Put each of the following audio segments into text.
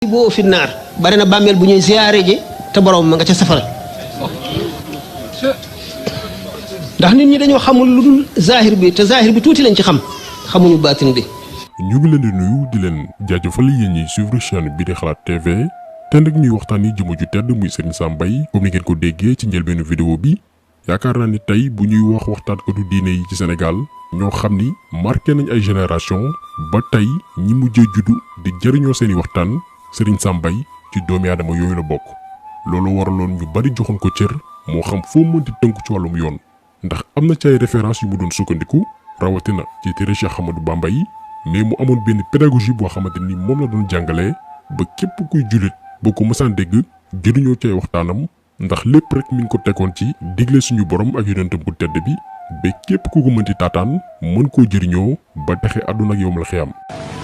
boo fi naar bari na bàmmeel bu ñuy ziyaare ji te borom ma nga ca safara ndax nit ñi dañoo xamul lu dul zahir bi te zahir bi tuuti lañ ci xam xamuñu baatin bi. ñu ngi leen di nuyu di leen jaajëfal yéen ñiy suivre chaîne bi di Xalaat TV te nag ñuy waxtaanee jëmm ju tedd muy Serigne Sam Mbaye comme ni ngeen ko déggee ci njëlbeenu vidéo bi yaakaar naa ni tey bu ñuy wax waxtaankatu diine yi ci Sénégal ñoo xam ni marqué nañ ay génération ba tey ñi mujjee juddu di jëriñoo seeni waxtaan Serigne Sam Mbaye ci doomi aadama yooyu la bokk loolu waraloon ñu bari joxoon ko cër moo xam foo mënti tënku ci wàllum yoon ndax am na ci ay référence yu mu doon sukkandiku rawatina ci téere Cheikh Ahmadou Bamba yi mais mu amoon benn pédagogie boo xamante ni moom la doon jàngalee ba képp kuy jullit boo ko mësaan dégg jëriñoo ci ay waxtaanam ndax lépp rek mi ngi ko tegoon ci digle suñu borom ak yonentam bu tedd bi ba képp ku ko mënti taataan mën koo jëriñoo ba taxe àdduna ak yowmal xiyam.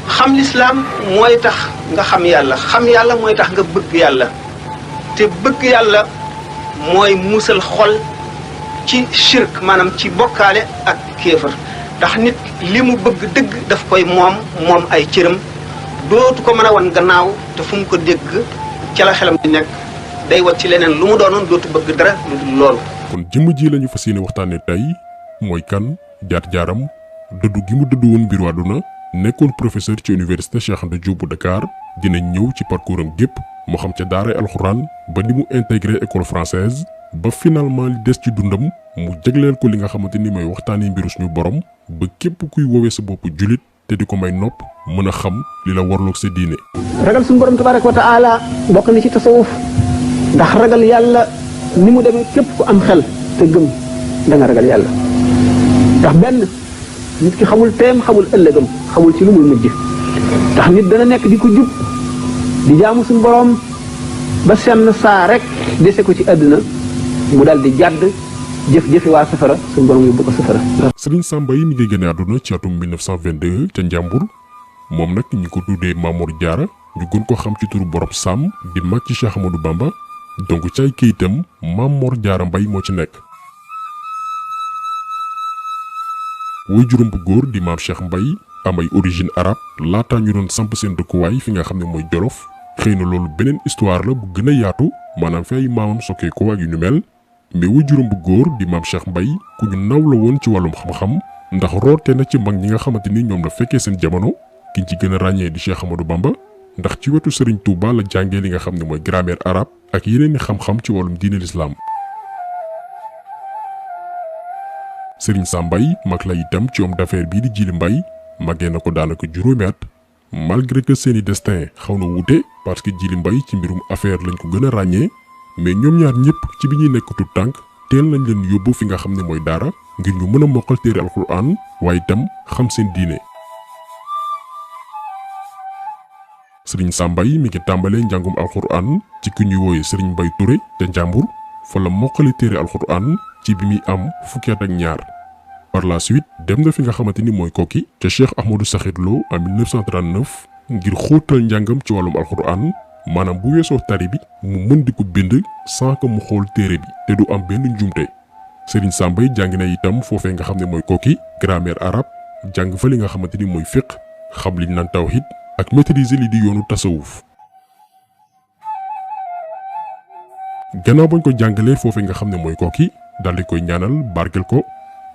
xam lislaam mooy tax nga xam yàlla mooy tax nga bëgg yàlla te bëgg yàlla mooy muusal xol ci shirk maanaam ci bokkaale ak kéefër ndax nit li mu bëgg dëgg daf koy moom ay cëram dootu ko mën a wan gannaaw te fu mu ko dégg ca la xelam di nekk day wat ci leneen lu mu doonoon dootu bëgg dara lu dul loolu. kon jëmm ji lañu fas yéene waxtaanee tey mooy kan jaar-jaaram dëddu gi mu dëddu woon mbiru àdduna nekkoon professeur ci université Cheikh Anta Diop bu Dakar dina ñëw ci parcours am gépp moo xam ca daaray alxuraan ba ni mu intégré école française ba finalement li des ci dundam mu jagleel ko li nga xamante ni mooy waxtaanee mbiru suñu borom ba képp kuy woowee sa bopp julit te di ko may nopp mën a xam li la warloog sa diine. ragal suñu borom tabaraka wa taala bokk na ci tasawuf ndax ragal yàlla ni mu demee képp ku am xel te gëm da nga ragal yàlla ndax benn nit ki xamul teem xamul ëllëgam xamul ci lu muy mujj ndax nit dana nekk di ko jub di jaamu suñu borom ba senn saa rek dese ko ci àdduna mu dal di jàdd jëf-jëfi waa safara suñu borom yóbbu ko safara. Serigne Sam Mbaye mi ngi génne àdduna ci atum 1922 ca Njàmbur moom nag ñi ko tuddee Mamour Diarra ñu gën ko xam ci turu borom Sam di mag ci Cheikh Ahmadou Bamba donc ci ay këyitam Mamour Diarra Mbaye moo ci nekk. way juróom bu góor di maam Cheikh Mbaye am ay origine arabe laataa ñu doon samp seen dëkkuwaay fi nga xam ne mooy Jolof xëy na loolu beneen histoire la bu gën a yaatu maanaam fi ay maamam sokkee ko ak yu ñu mel mais way juróom bu góor di maam Cheikh Mbaye ku ñu naw la woon ci wàllum xam-xam ndax roote na ci mag ñi nga xamante ni ñoom la fekkee seen jamono ki ñu ci gën a ràññee di Cheikh Ahmadou Bamba ndax ci wetu Serigne Touba la jàngee li nga xam ne mooy grammaire arabe ak yeneen i xam-xam ci wàllum diine l'islam. Serigne Sam Mbaye mag la itam ci homme d'affaires bii di Djily Mbaye màggee na ko daanaka juróomi at malgré que seeni destin xaw na wuute parce que Djily Mbaye ci mbirum affaire lañ ko gën a ràññee mais ñoom ñaar ñëpp ci bi ñuy nekk tout tànk teel nañ leen yóbbu fi nga xam ne mooy daara ngir ñu mën a mokkal téere alxuraan waaye itam xam seen diine. Serigne Sam Mbaye mi ngi tàmbalee njàngum alxuraan ci ki ñuy wooye Serigne Mbaye Touré te Njàmbur fa la mokkali téere alxuraan ci bi muy am fukki at ak ñaar. par la suite dem na fi nga xamante ni mooy Koki ca Cheikh Ahmadou Sakhir Lo en 1939 ngir xóotal njàngam ci wàllum alxuraan maanaam bu weesoo tari bi mu mën di ko bind sans que mu xool téere bi te du am benn njuumte. Serigne Sam Mbaye jàng na itam foofee nga xam ne mooy Koki grammaire arabe jàng fa li nga xamante ni mooy fiqh xam liñ naan tawhid ak maîtriser li di yoonu tasawuf. gannaaw bañ ko jàngalee foofee nga xam ne mooy Koki daal di koy ñaanal barkel ko.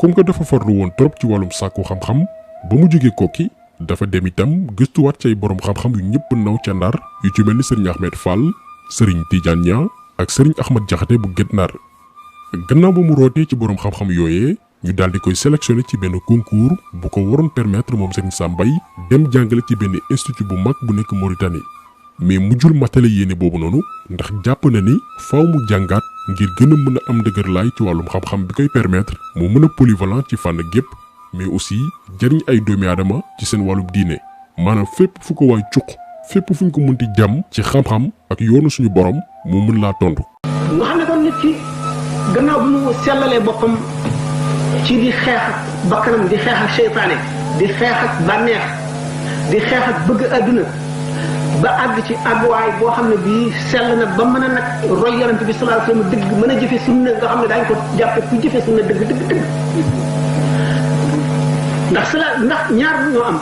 comme que dafa farlu woon trop ci wàllum sàkku xam-xam ba mu jógee Koki dafa dem itam gëstuwaat ci ay borom xam-xam yu ñëpp naw ca Ndar yu ci mel ni Serigne Ahmed Fall Serigne Tidiane Niang ak Serigne Ahmad Diakhaté bu Guet Ndar gannaaw ba mu rootee ci borom xam-xam yooyee ñu daal di koy sélectionné ci benn concours bu ko waroon permettre moom Serigne Sam Mbaye dem jàngale ci benn institut bu mag bu nekk Mauritanie mais mujjul matale yéene boobu noonu ndax jàpp na ni faaw mu jàngaat ngir gën a mën a am dëgër laay ci wàllum xam-xam bi koy permettre mu mën a polyvalent ci fànn gépp mais aussi jariñ ay doomi aadama ci seen wàllum diine maanaam fépp fu ko waay cuq fépp fu ñu ko mënti jàmm ci xam-xam ak yoonu suñu borom mu mën laa tontu. nga xam ne kon nit ki gannaaw bi mu sellalee boppam ci di xeex ak bakkanam di xeex ak seytaane di xeex ak bànneex di xeex ak bëgg àdduna ba àgg ci àgguwaay boo xam ne bii sell na ba mën a nag roy yonent bi sallallahu alayhi wasallam dëgg mën a jëfe sunna nga xam ne daañu ko jàppe ku jëfe sunna dëgg ndax ñaar ñoo am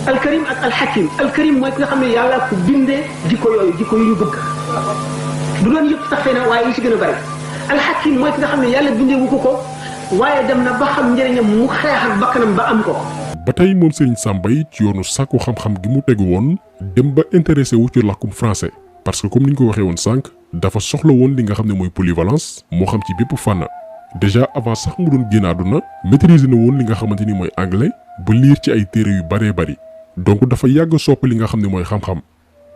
alkarim ak alxakim. alkarim mooy ki nga xam ne yàlla ku bindee jikko yooyu jikko yu ñu bëgg du doon yëpp sax xëy na waaye yu si gën a bari. alxakim mooy ki nga xam ne yàlla bindee wu ko waaye dem na ba xam njëriñam mu xeex ak bakkanam ba am ko. ba tey moom Serigne Sam Mbaye ci yoonu sàkku xam-xam gi mu tegu woon dem ba intéressé wu ci làkkum français parce que comme ni ñu ko waxee woon sànq dafa soxla woon li nga xam ne mooy polyvalence moo xam ci bépp fànn déjà avant sax mu doon génn àdduna maîtriser na woon li nga xamante ni mooy anglais ba liir ci ay téere yu baree bari donc dafa yàgg sopp li nga xam ne mooy xam-xam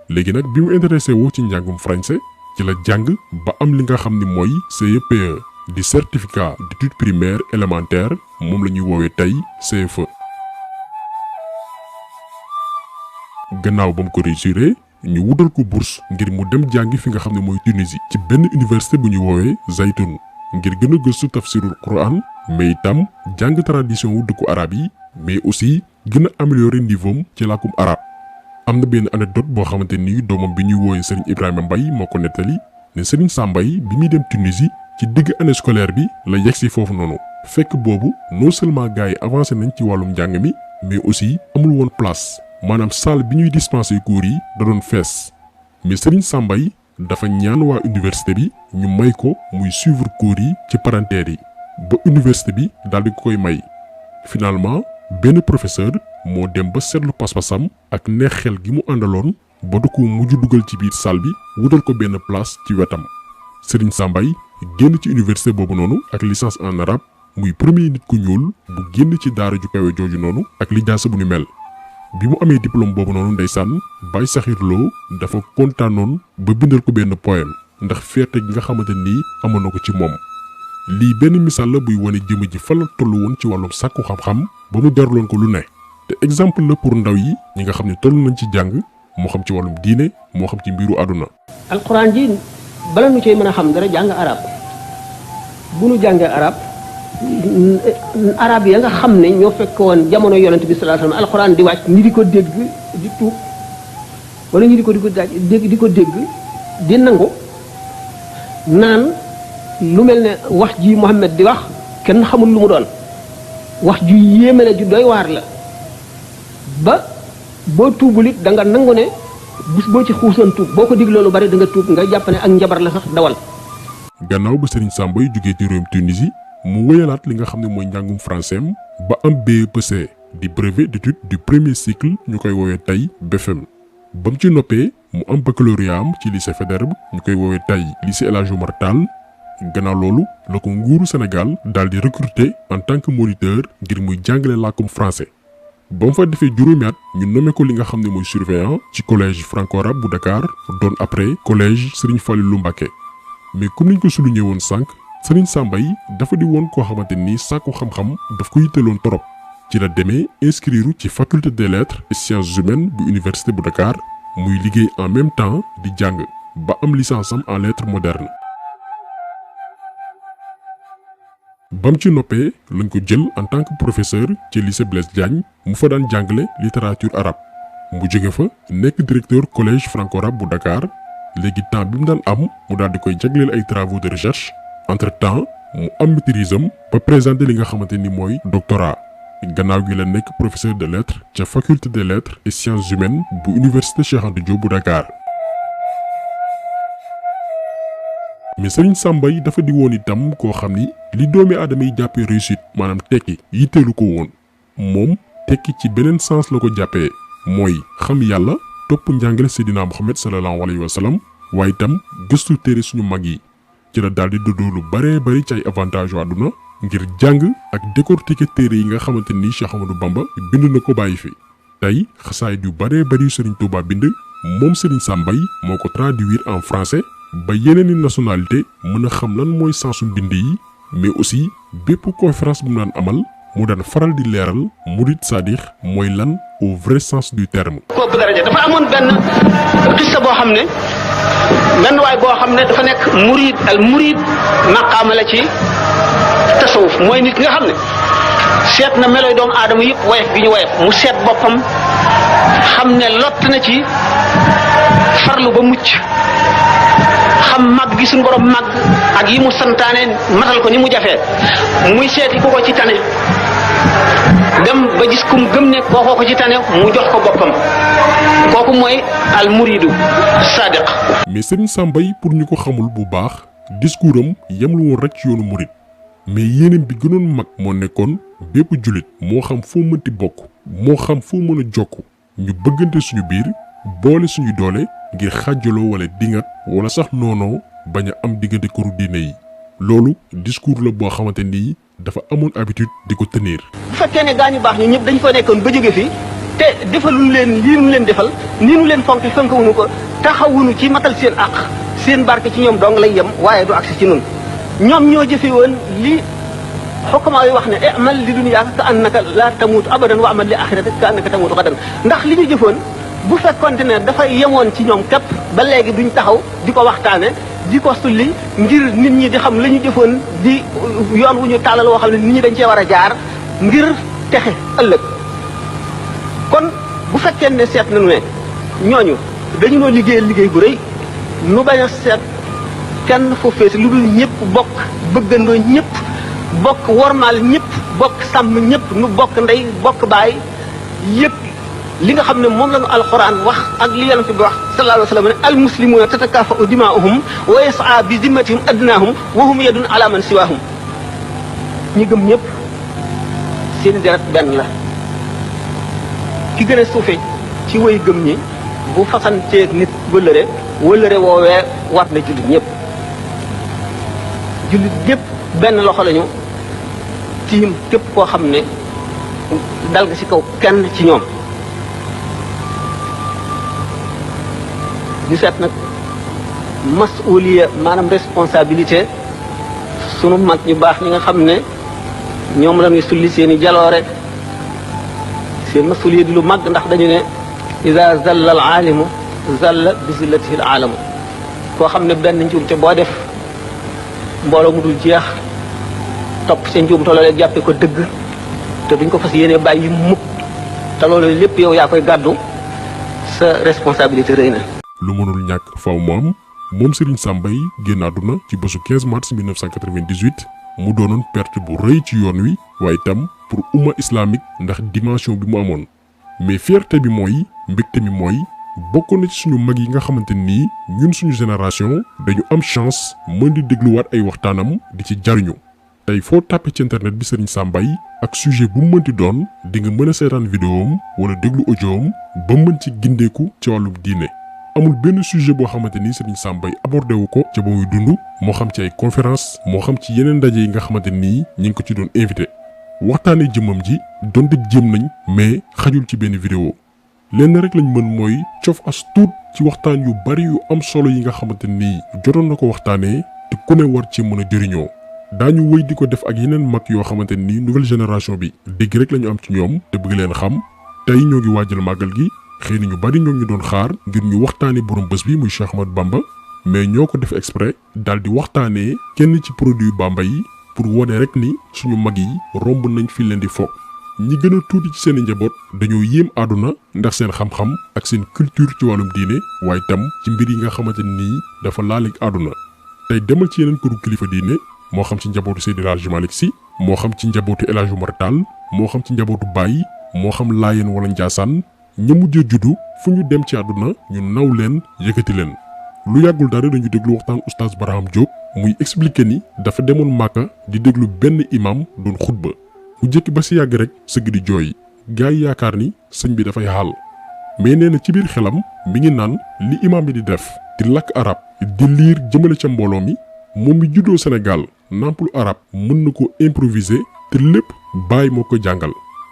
léegi nag bi mu intéressé wu ci njàngum français ci la jàng ba am li nga xam ni mooy CEPE di certificat d'études primaires élémentaires moom la ñuy woowee tey CFE. gannaaw ba mu ko réussiré ñu wutal ko bourse ngir mu dem jàngi fi nga xam ne mooy Tunisie ci benn université bu ñuy woowee Zaytoun ngir gën a gëstu tafsirul Quran mais itam jàng tradition wu dëkku arab yi mais aussi gën a améliorer niveau am ci làkkum arab. am na benn anecdote boo xamante ni doomam bi ñuy woowee Serigne Ibrahima Mbaye moo ko nettali ne Serigne Sam Mbaye bi muy dem Tunisie ci digg année scolaire bi la yegsi foofu noonu fekk boobu non seulement gars yi avancé nañ ci wàllum njàng mi mais aussi amul woon place maanaam salle bi ñuy dispenser cours yi da doon fees mais Serigne Sam Mbaye dafa ñaan waa université bi ñu may ko muy suivre cours yi ci parentère yi ba université bi daal di koy may. finalement benn professeur moo dem ba seetlu pas-pasam ak neex xel gi mu àndaloon ba du ko mujj dugal ci biir salle bi wutal ko benn place ci wetam. Serigne Sam Mbaye génn ci université boobu noonu ak licence en arabe muy premier nit ku ñuul bu génn ci daara ju kawe jooju noonu ak lijaasa bu ni mel. bi mu amee diplôme boobu noonu ndeysaan Baye Sakhir Lo dafa kontaanoon ba bindal ko benn poème ndax fierté gi nga xamante ni amoon na ko ci moom. lii benn misaal la buy wane jëmm ji fa la toll woon ci wàllum sàkku xam-xam ba mu jaraloon ko lu ne te exemple la pour ndaw yi ñi nga xam ne toll nañ ci jàng moo xam ci wàllum diine moo xam ci mbiru àdduna. alxuraan ji bala nu cey mën a xam dara jàng arab bu nu jàngee arab arab ya nga xam ne ñoo fekk woon jamono yonent bi sallallahu alayhi wasallam alxuraan di wàcc ñi di ko dégg di tuub wala ñi di ko dégg di nangu naan lu mel ne wax ji Muhammad di wax kenn xamul lu mu doon wax ju yéeme la ju doy waar la ba boo tuubul it da nga nangu ne bis boo ci xuusoon tuub boo ko digloo lu bari da nga tuub nga jàpp ne ak njabar la sax dawal. gannaaw ba Serigne Sam Mbaye jugee ci réewum Tunisie mu wéyalaat li nga xam ne mooy njàngum français ba am BEPC di brevet d'études du premier cycle ñu koy woowee tey BFEM ba mu ci noppee mu am baccalauréat am ci lycée Faidherbe ñu koy woowee tey lycée El Hadji Omar Tall. gannaaw loolu la ko nguuru Sénégal daal di recruter en tant que moniteur ngir muy jàngale làkkum français ba mu fa defee juróomi at ñu nommé ko li nga xam ne mooy surveillant ci collège franco-arabe bu Dakar doon après collège Serigne Fallilou Mbacké mais comme niñ ko souligné woon sànq Serigne Sam Mbaye dafa di woon koo xamante ni sàkku xam-xam daf ko yitteloon torop ci la demee inscrire ci faculté des lettres et sciences humaines bu université bu Dakar muy liggéey en même temps di jàng ba am licence am en lettres modernes. bam ci noppee lañ ko jël en tant que professeur ci lycée Blaise Diagne mu fa daan jàngale littérature arabe mu jóge fa nekk directeur collège franco-arabe bu Dakar léegi temps bi mu daan am mu daal di koy jagleel ay travaux de recherche entre temps mu am maîtrise am ba présenter li nga xamante ni mooy doctorat gannaaw gi la nekk professeur de lettres ca faculté des lettres et sciences humaines bu université Cheikh Anta Diop bu Dakar. mais Serigne Sam Mbaye dafa di woon itam koo xam ni li doomi aadama yi jàppee réussite maanaam tekki yitteelu ko woon moom tekki ci beneen sens la ko jàppee mooy xam yàlla topp njàngale Seydina Muhammad sallallahu alayhi wa sallam waaye itam gëstu téere suñu mag yi ci la daal di dëddoo lu baree bari ci ay avantage yu àdduna ngir jàng ak décortiquer téere yi nga xamante ni Cheikh Ahmadou Bamba bind na ko bàyyi fi tey xasaayid yu baree bari yu Serigne Touba bind moom Serigne Sam Mbaye moo ko traduire en français ba yeneen i nationalité mën a xam lan mooy sensu mbind yi mais aussi bépp conférence bu mu daan amal mu daan faral di leeral murid sadix mooy lan au vrai sens du terme. kooku daraja dafa amoon benn xissa boo xam ne benn waay boo xam ne dafa nekk murid al murid maqaama la ci tasawuf mooy nit nga xam ne seet na meloy doomu aadama yëpp woyof gi ñu woyof mu seet boppam xam ne lott na ci farlu ba mucc xam mag gi suñu borom mag ak yi mu santaane matal ko ni mu jafee muy seeti ku ko ci tane dem ba gis kum gëm ne kookoo ko ci tane mu jox ko boppam kooku mooy al muridu sadiq. mais Serigne Sam Mbaye pour ñu ko xamul bu baax discours am yemlu woon rek ci yoonu murid mais yéeneen bi gënoon mag moo nekkoon bépp jullit moo xam foo mënti bokk moo xam foo mën a jokk ñu bëggante suñu biir boole suñu doole ngir xàjjaloo wala dingat wala sax noonoo bañ a am diggante këru diine yi loolu discours la boo xamante ni dafa amoon habitude di ko tenir. bu fekkee ne gaa ñu baax ñu ñëpp dañ ko nekkoon ba jóge fi te defaluñu leen lii nu leen defal nii nu leen fonk fonkawuñu ko taxawuñu ci matal seen àq seen barke ci ñoom dong lay yem waaye du agsi ci nun ñoom ñoo jëfe woon li xokkamaa yi wax ne amal li dunyaaka ka annaka la tamuutu abadan wa amal li axiratika ka annaka tamuutu xadan ndax li ñu jëfoon bu fekkonte ne dafay yemoon ci ñoom képp ba léegi duñ taxaw di ko waxtaane di ko sulli ngir nit ñi di xam la ñu jëfoon di yoon wu ñu tàllal woo xam ne nit ñi dañ cee war a jaar ngir texe ëllëg kon bu fekkee ne seet nañu ne ñooñu dañu noo liggéeyal liggéey bu rëy nu bañ a seet kenn fu fees lu dul ñëpp bokk bëggandoo ñëpp bokk wormaal ñëpp bokk sàmm ñëpp nu bokk ndey bokk baay yëpp li nga xam ne moom la ñu alxuraan wax ak li yonent bi wax sallallahu alayhi wa sallam ne al muslimuuna tatakaafa'u dimaa'uhum wa yas'a bi zimmatihim adnaahum wa hum yadun ala man siwaahum ñi gëm ñëpp seen deret benn la ki gën a suufe ci way gëm ñi bu fasanteeg nit wëllëre woowee war na jullit ñëpp benn loxo lañu tiim képp koo xam ne dal nga ci kaw kenn ci ñoom ñu seet nag masuliya maanaam responsabilité sunu mag ñu baax ñi nga xam ne ñoom la ñuy sulli seen i jaloore seen masuliya di lu mag ndax dañu ne ida zalla al aalimu zalla bi zillatihi al aalamu koo xam ne benn njuumte boo def mbooloo mu dul jeex topp seen njuumte loolee jàppe ko dëgg te duñ ko fas yéene bàyyi mukk te loolu lépp yow yaa koy gàddu sa responsabilité rëy na. lu mënul ñàkk faw mu am moom Serigne Sam Mbaye génn àdduna ci bésu 15 mars 1998 mu doonoon perte bu rëy ci yoon wi waaye itam pour umma islamique ndax dimension bi mu amoon mais fierté bi mooy mbégte mi mooy bokk na ci suñu mag yi nga xamante nii ñun suñu génération dañu am chance mën di dégluwaat ay waxtaanam di ci jariñu tey foo tàppe ci internet bi Serigne Sam Mbaye ak sujet bu mu mënti doon di nga mën a seetaan vidéom wala déglu audioom ba mën ci gindeeku ci wàllum diine amul benn sujet boo xamante ni Serigne Sam Mbaye abordé wu ko ca ba muy dund moo xam ci ay conférence moo xam ci yeneen ndaje yi nga xamante nii ñi ngi ko ci doon invité waxtaanee jëmmam ji donte jéem nañ mais xajul ci benn vidéo lenn rek lañ mën mooy cof as tuut ci waxtaan yu bari yu am solo yi nga xamante nii jotoon na ko waxtaanee te ku ne war ci mën a jëriñoo daañu wëy di ko def ak yeneen mag yoo xamante nii nouvelle génération bi dégg rek lañu am ci ñoom te bëgg leen xam tey ñoo ngi waajal màggal gi xëy na ñu bari ñoo ñu doon xaar ngir ñu waxtaanee borom bés bi muy Cheikh Ahmadou Bamba mais ñoo ko def exprès daal di waxtaanee kenn ci produit Bamba yi pour wone rek ni suñu mag yi romb nañ fi leen di fo ñi gën a tuuti ci seen i njaboot dañoo yéem àdduna ndax seen xam-xam ak seen culture ci wàllum diine waaye tam ci mbir yi nga xamante nii dafa laaleeg àdduna tey demal ci yeneen këru kilifa diine moo xam ci njabootu Seydi El Hadji Malick Sy moo xam ci njabootu El Hadji Oumar Tall moo xam ci njabootu Baye moo xam Laayeen wala Njaasaan ña mujjee juddu fu ñu dem ci àdduna ñu naw leen yëkkati leen lu yàggul dara dañu déglu waxtaan oustaz Barham Diop muy expliquer ni dafa demoon Màkka di déglu benn imam doon xutba mu jékki ba si yàgg rek sëgg di jooy gars yi yaakaar ni sëñ bi dafay xaal mais nee na ci biir xelam mi ngi naan li imam bi di def di lakk arab di liir jëmale ca mbooloo mi moom mi juddoo Sénégal nampul arab mën na ko improviser te lépp Baye moo ko jàngal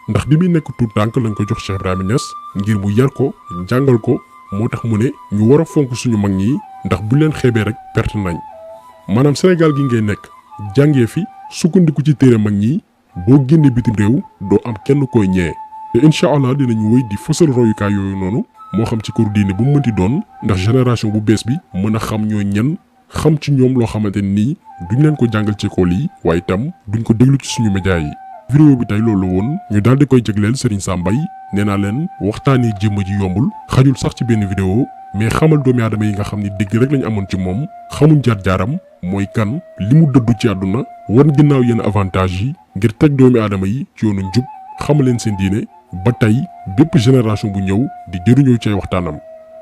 ndax bi muy nekk tout tànk lañ ko jox Cheikh Ibrahima Niass ngir mu yar ko jàngal ko moo tax mu ne ñu war a fonk suñu mag ñi ndax bu leen xeebee rek perte nañ maanaam Sénégal gi ngay nekk jàngee fi sukkandiku ci téere mag ñi boo génnee bitim réew doo am kenn koy ñee te incha allah dinañu wéy di fësal royukaay yooyu noonu moo xam ci këru diine bu mu mënti doon ndax génération bu bees bi mën a xam ñoo ñan xam ci ñoom loo xamante nii duñ leen ko jàngal ci école yi waaye itam duñ ko déglu ci suñu média yi. vidéo bi tey loolu woon ñu daal di koy jagleel Serigne Sam Mbaye nee naa leen waxtaanee jëmm ji yombul xajul sax ci benn vidéo mais xamal doomi aadama yi nga xam ni dégg rek lañu amoon ci moom xamuñ jaar-jaaram mooy kan li mu dëddu ci àdduna wan ginnaaw yenn avantage yi ngir teg doomi aadama yi ci yoonu njub xamal leen seen diine ba tey bépp génération bu ñëw di jëriñoo ci ay waxtaanam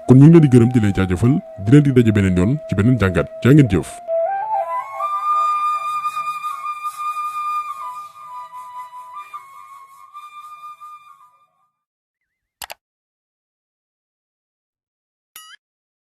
kon ñu ngi leen di gërëm di leen jaajëfal di leen di daje beneen yoon ci beneen jàngat jaa ngeen jëf.